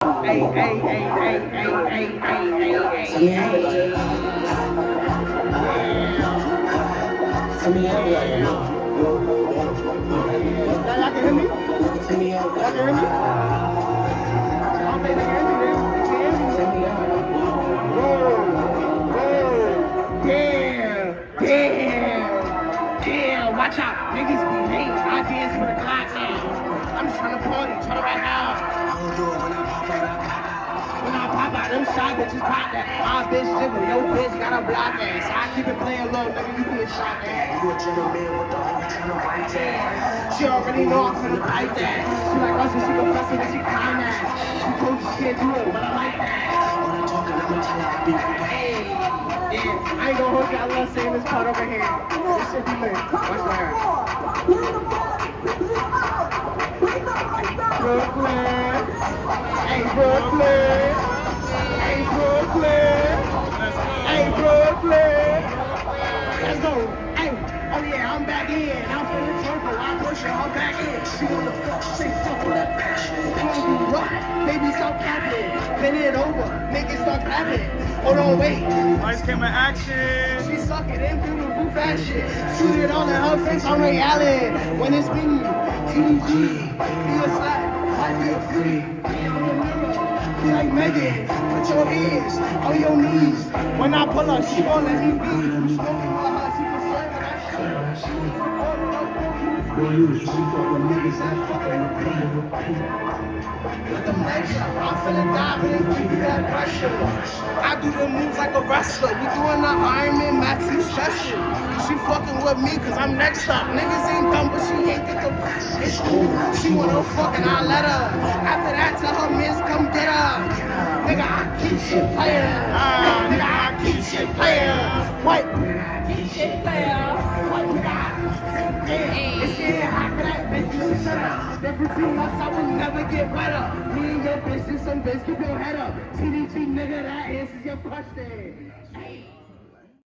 Hey, hey, hey, hey, hey, hey, hey, hey, hey. Y'all can hear me? Y'all can hear me? I don't think they can hear me. They can hear me. Whoa, damn. Watch out, niggas be hate. I dance with a Glock now. I'm just trying to party, trying to rock out. When I pop out, them shy bitches pop that. My bitch jiggle, yo bitch got a block ass. So I keep it playing low, nigga, you get shot at. You a gentleman with the whole channel right there. She already know I'm finna fight that. She like us and she confessing that she climax. She told you she can't do it, but I like that. All that talking, I'ma tell her I be right back. Hey, yeah, I ain't gonna hold you, I love saying this part over here. This shit be lit. Watch my hair. Brooklyn. Hey, Brooklyn. Hey, Brooklyn. Hey, Brooklyn. Let's go. Hey, oh yeah, I'm back in. I'm feeling joyful. I'm pushing her back in. She wanna fuck, say fuck with that passion. Wanna do rock, baby, stop capping. Bend it over, make it start clapping. Hold on, wait. Lights, camera, action. She suck it in beautiful fashion. Shoot it on in her face, I'm Ray Allen. When it's me, TDG, be a slap, might be a free. Be like Megan, put your hands on your knees. When I pull up, she gon' let me be. Smoking with her, she can swear when I shoot. Boy, you was cheap up with niggas that fucking With them legs up, I'm finna dive in and keep that pressure. I do the moves like a wrestler. We doing the Iron Man Matthew special. She fucking with me cause I'm next up. Niggas ain't dumb, but she ain't get the. It's cool. She wanna fuck and I let her. After that, tell her miss, come get her. Nigga, I keep shit playing. Nigga, I keep shit playing. What? Keep shit playing. What we got? Yeah, it's getting hot for that bitch. You shut up. Different between us, I will never get wetter. Me and your bitch, just some bitch, keep your head up. TDG nigga, that answers your question.